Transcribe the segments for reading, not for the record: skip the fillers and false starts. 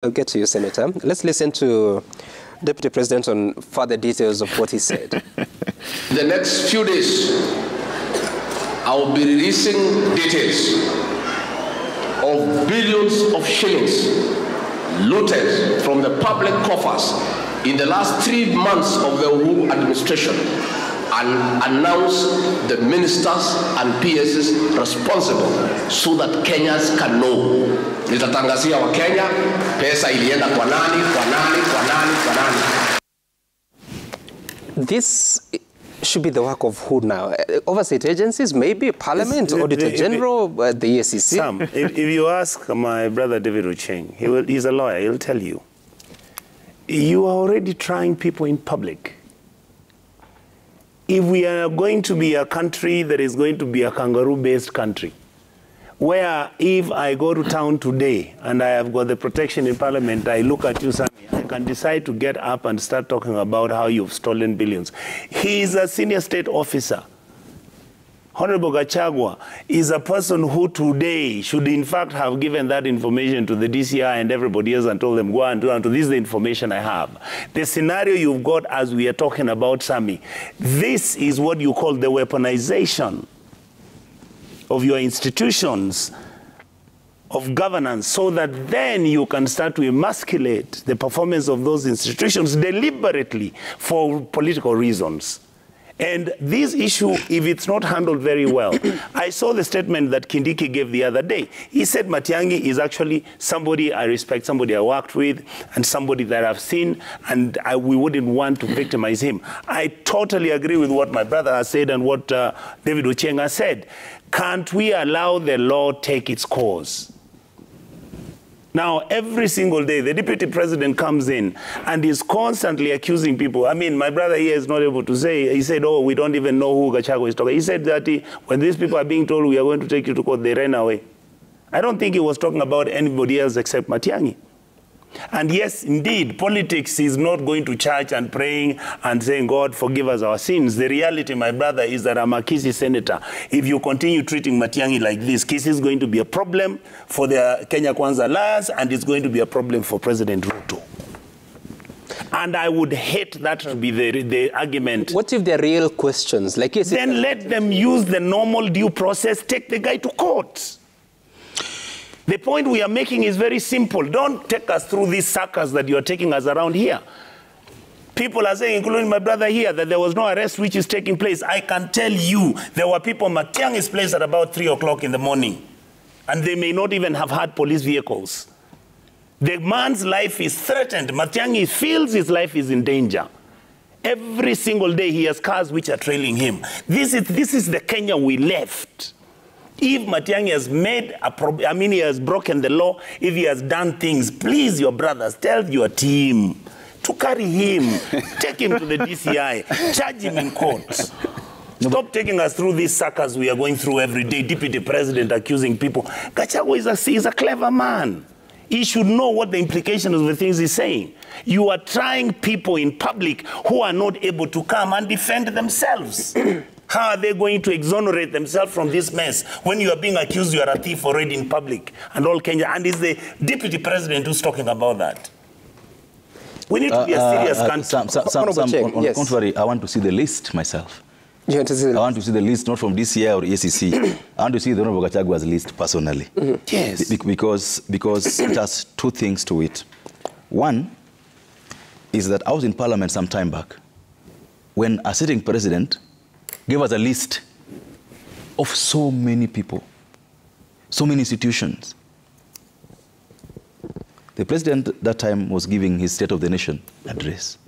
I'll get to you, Senator. Let's listen to Deputy President on further details of what he said. In the next few days, I will be releasing details of billions of shillings looted from the public coffers in the last 3 months of the Uhuru administration, and announce the ministers and PSs responsible so that Kenyans can know. Nitatangazia wa Kenya, pesa ilienda kwa nani, kwa nani, kwa nani, kwa nani. This should be the work of who now? Oversight agencies, maybe Parliament, Auditor General, the EACC? Sam, if you ask my brother David Ocheng, he's a lawyer, he'll tell you. You are already trying people in public. If we are going to be a country that is going to be a kangaroo-based country, where if I go to town today and I have got the protection in Parliament, I look at you, Sammy, I can decide to get up and start talking about how you've stolen billions. He is a senior state officer. Honorable Gachagua is a person who today should in fact have given that information to the DCI and everybody else and told them, go and do it. This is the information I have. The scenario you've got as we are talking about, Sammy, this is what you call the weaponization of your institutions of governance, so that then you can start to emasculate the performance of those institutions deliberately for political reasons. And this issue, if it's not handled very well, I saw the statement that Kindiki gave the other day. He said Matiang'i is actually somebody I respect, somebody I worked with, and somebody that I've seen, and we wouldn't want to victimize him. I totally agree with what my brother has said and what David Ocheng has said. Can't we allow the law take its course? Now, every single day, the deputy president comes in and is constantly accusing people. I mean, my brother here is not able to say, he said, oh, we don't even know who Gachagua is talking. He said that when these people are being told we are going to take you to court, they ran away. I don't think he was talking about anybody else except Matiang'i. And yes, indeed, politics is not going to church and praying and saying, God, forgive us our sins. The reality, my brother, is that I'm a Kisii senator. If you continue treating Matiang'i like this, Kisii is going to be a problem for the Kenya Kwanza Alliance, and it's going to be a problem for President Ruto. And I would hate that to be the argument. What if they're real questions? Like, yes, then let them use the normal due process, take the guy to court. The point we are making is very simple. Don't take us through these circles that you are taking us around here. People are saying, including my brother here, that there was no arrest which is taking place. I can tell you there were people at Matiang'i's place at about 3 o'clock in the morning. And they may not even have had police vehicles. The man's life is threatened. Matiang'i feels his life is in danger. Every single day he has cars which are trailing him. This is the Kenya we left. If Matiang'i has made he has broken the law, if he has done things, please, your brothers, tell your team to carry him, take him to the DCI, charge him in court. Stop taking us through these suckers we are going through every day, deputy president accusing people. Gachagua is a clever man. He should know what the implications of the things he's saying. You are trying people in public who are not able to come and defend themselves. How are they going to exonerate themselves from this mess when you are being accused you are a thief already in public and all Kenya? And it's the deputy president who's talking about that. We need to be a serious country. On the contrary, I want to see the list myself. You want to see the list? I want to see the list not from DCI or EACC. I want to see the Honorable Gachagua's list personally. Yes. Because it has two things to it. One is that I was in Parliament some time back when a sitting president gave us a list of so many people, so many institutions. The president at that time was giving his State of the Nation address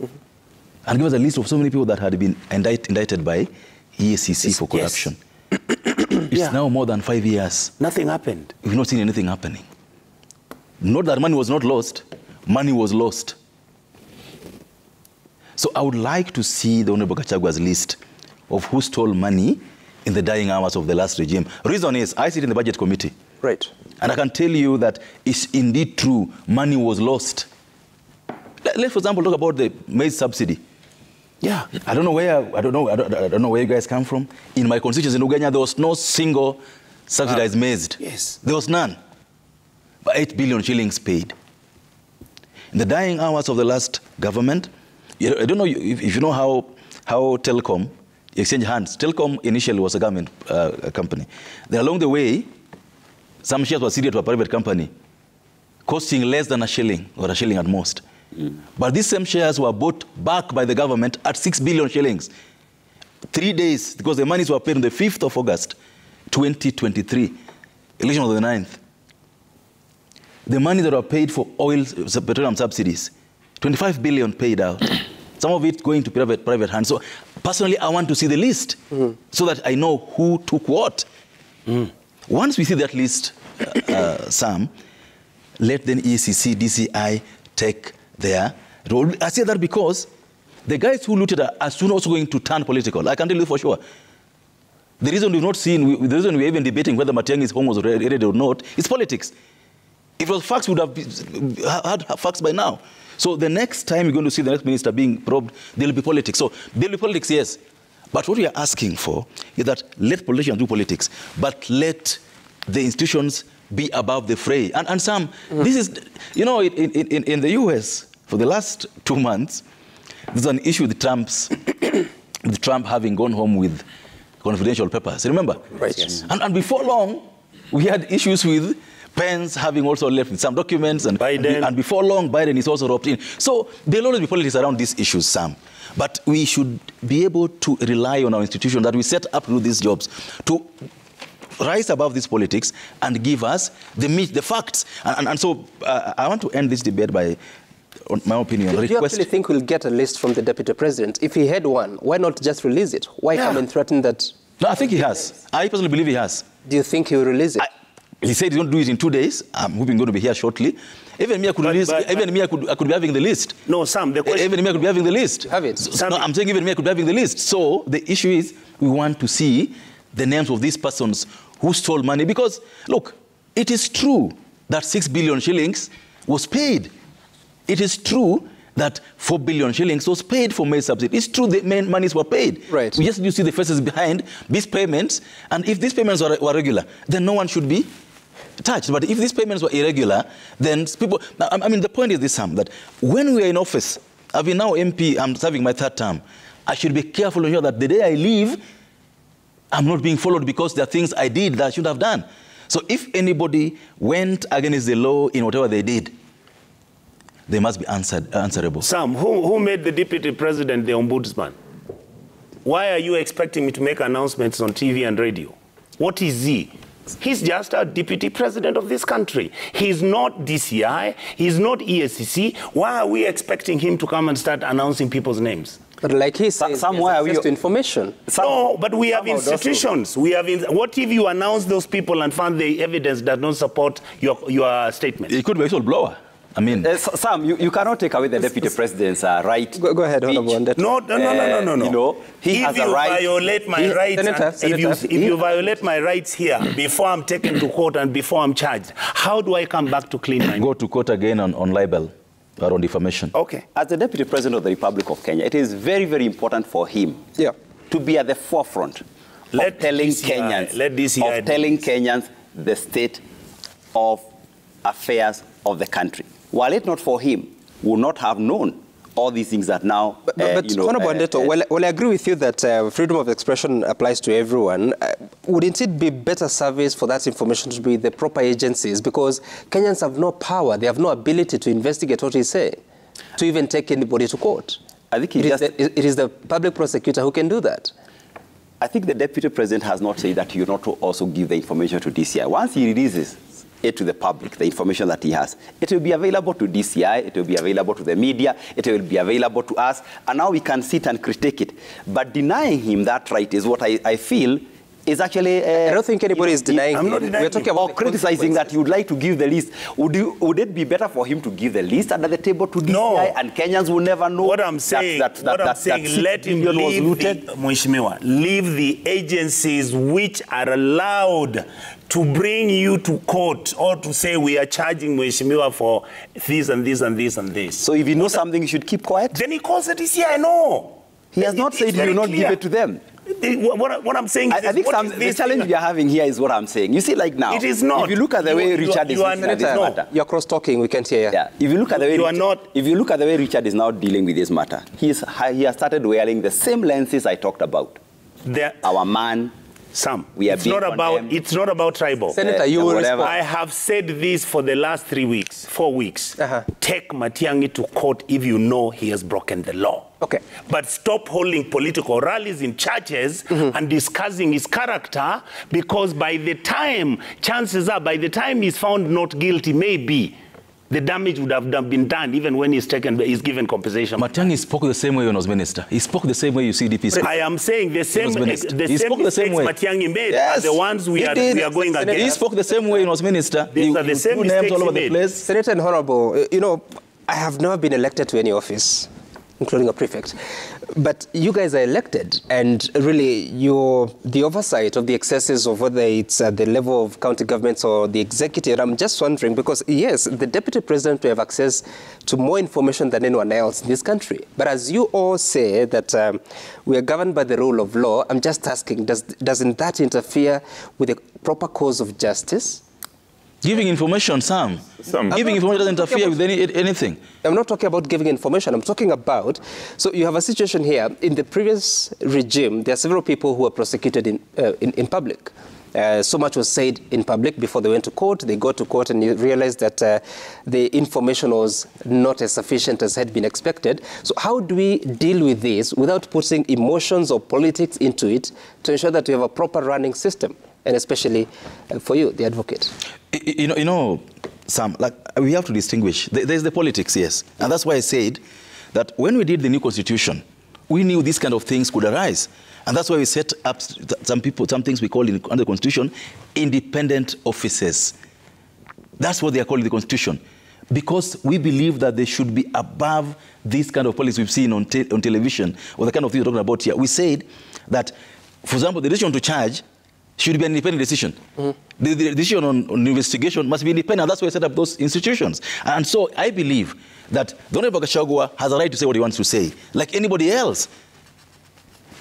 and gave us a list of so many people that had been indicted by EACC for corruption. Yes. It's now more than 5 years. Nothing happened. We've not seen anything happening. Not that money was not lost, money was lost. So I would like to see the Honorable Gachagua's list of who stole money in the dying hours of the last regime. Reason is, I sit in the budget committee. Right. And I can tell you that it's indeed true, money was lost. Let's, for example, talk about the maize subsidy. Yeah. I don't know where you guys come from. In my constituency in Uganda, there was no single subsidized maize. Yes. There was none. But 8 billion shillings paid. In the dying hours of the last government, I don't know if you know how Telcom exchanged hands. Telcom initially was a government company. Then along the way, some shares were ceded to a private company, costing less than a shilling, or a shilling at most. But these same shares were bought back by the government at 6 billion shillings. 3 days, because the monies were paid on the 5th of August, 2023. Election was the 9th. The money that were paid for oil, petroleum subsidies, 25 billion paid out. Some of it going to private hands. So personally, I want to see the list so that I know who took what. Once we see that list, Sam, let then ECC, DCI take their role. I say that because the guys who looted are soon also going to turn political. I can tell you for sure. The reason we've not seen, the reason we're even debating whether Matiang'i's home was raided or not, is politics. If it was facts, we would have had facts by now. So the next time you're going to see the next minister being probed, there will be politics. So there will be politics, yes. But what we are asking for is that let politicians do politics, but let the institutions be above the fray. And Sam, this is, you know, in the US, for the last 2 months, there's an issue with with Trump having gone home with confidential papers. Remember? Right. Yes. And before long, we had issues with Pence having also left with some documents, and before long, Biden is also roped in. So there'll always be politics around these issues, Sam. But we should be able to rely on our institution that we set up to do these jobs, to rise above this politics and give us the facts. And so I want to end this debate by, on my opinion, do you actually think we'll get a list from the Deputy President? If he had one, why not just release it? Why come and threaten that? No, I think he has. I personally believe he has. Do you think he will release it? He said he's going to do it in 2 days. I'm hoping going to be here shortly. Even me, I could release. Even me, I could be having the list. No, Sam. The question. Even me, I could be having the list. Have it. So, no, I'm saying even me, I could be having the list. So the issue is, we want to see the names of these persons who stole money, because look, it is true that 6 billion shillings was paid. It is true that 4 billion shillings was paid for maize subsidy. It's true the main monies were paid. Right. We just need to see the faces behind these payments, and if these payments were regular, then no one should be touched. But if these payments were irregular, then people... Now, I mean, the point is this, Sam, that when we are in office, I've been now MP, I'm serving my 3rd term, I should be careful to ensure that the day I leave, I'm not being followed because there are things I did that I should have done. So if anybody went against the law in whatever they did, they must be answerable. Sam, who made the Deputy President the Ombudsman? Why are you expecting me to make announcements on TV and radio? What is he? He's just a Deputy President of this country. He's not DCI. He's not ESCC. Why are we expecting him to come and start announcing people's names? But like he said, somewhere access to information. No, but we have institutions. We have. What if you announce those people and find the evidence that don't support your statement? It could be a whistleblower. I mean, Sam, you cannot take away the Deputy President's right. Go ahead, Honorable. No. You know, he has a right. Violate my rights, if you violate my rights here before I'm taken to court and before I'm charged, how do I come back to clean my... Go to court again on libel or on defamation. Okay. As the Deputy President of the Republic of Kenya, it is very, very important for him to be at the forefront of telling Kenyans the state of affairs of the country. Were it not for him, we would not have known all these things that now, Honorable Wandeto, well, I agree with you that freedom of expression applies to everyone. Wouldn't it be better service for that information to be the proper agencies? Because Kenyans have no power, they have no ability to investigate what he's saying, to even take anybody to court. I think it is the public prosecutor who can do that. I think the Deputy President has not said that he will not also give the information to DCI. Once he releases it to the public, the information that he has, it will be available to DCI, it will be available to the media, it will be available to us, and now we can sit and critique it. But denying him that right is what I feel is actually... I don't think anybody is denying I'm not denying. We're talking about criticizing that he would like to give the list. Would it be better for him to give the list under the table to DCI and Kenyans will never know? What I'm saying, let him leave the agencies which are allowed to bring you to court or to say we are charging Mheshimiwa for this and this and this and this. So if he knows something, he should keep quiet? Then he calls the DCI, no. He has not said he will not give it to them. What I'm saying is... I think the challenge we are having here is what I'm saying. You see, like now... It is not. If you look at the way Richard is looking at this matter... You're cross-talking, we can't hear you. Yeah. If you look at the way if you look at the way Richard is now dealing with this matter, he has started wearing the same lenses I talked about. Our man... Sam, it's not about tribal. Senator, you will respond. I have said this for the last 4 weeks. Take Matiang'i to court if you know he has broken the law. Okay. But stop holding political rallies in churches and discussing his character, because chances are, by the time he's found not guilty, maybe the damage would have been done even when he's given compensation. Matiang'i spoke the same way when he was minister. He spoke the same way you see DP speak. I am saying the same mistakes Matiang'i made are the ones we are going against. He spoke the same way when he was minister. These are the same mistakes all over he the place. Senator and Honorable, I have never been elected to any office, including a prefect. But you guys are elected, and really the oversight of the excesses of whether it's at the level of county governments or the executive, I'm just wondering, because yes, the deputy president will have access to more information than anyone else in this country. But as you all say that we are governed by the rule of law, I'm just asking, doesn't that interfere with the proper course of justice? Giving information, Sam. Giving information doesn't interfere with anything. I'm not talking about giving information. I'm talking about... So you have a situation here. In the previous regime, there are several people who were prosecuted in public. So much was said in public before they went to court. They got to court and you realized that the information was not as sufficient as had been expected. So how do we deal with this without putting emotions or politics into it to ensure that we have a proper running system? And especially for you, the advocate. You know, Sam, we have to distinguish. There's the politics, yes. And that's why I said that when we did the new constitution, we knew these kind of things could arise. And that's why we set up some things we call under the constitution, independent offices. That's what they are called in the constitution. Because we believe that they should be above this kind of politics we've seen on television, or the kind of things we're talking about here. We said that, for example, the decision to charge should be an independent decision. The decision on investigation must be independent. That's why I set up those institutions. And so I believe that DP Gachagua has a right to say what he wants to say, like anybody else.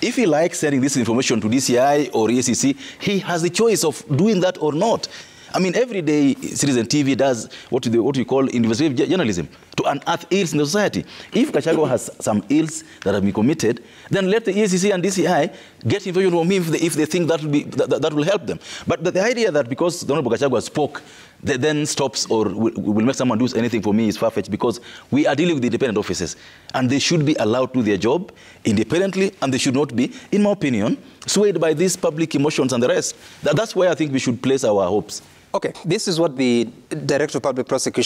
If he likes sending this information to DCI or EACC, he has the choice of doing that or not. I mean, every day Citizen TV does what we call investigative journalism, to unearth ills in the society. If Gachagua has some ills that have been committed, then let the EACC and DCI get information from him if they think that will help them. But the idea that because DP Gachagua spoke, that then stops or will make someone do anything for me is far-fetched, because we are dealing with independent offices, and they should be allowed to do their job independently, and they should not be, in my opinion, swayed by these public emotions and the rest. That's where I think we should place our hopes. Okay, this is what the Director of Public Prosecution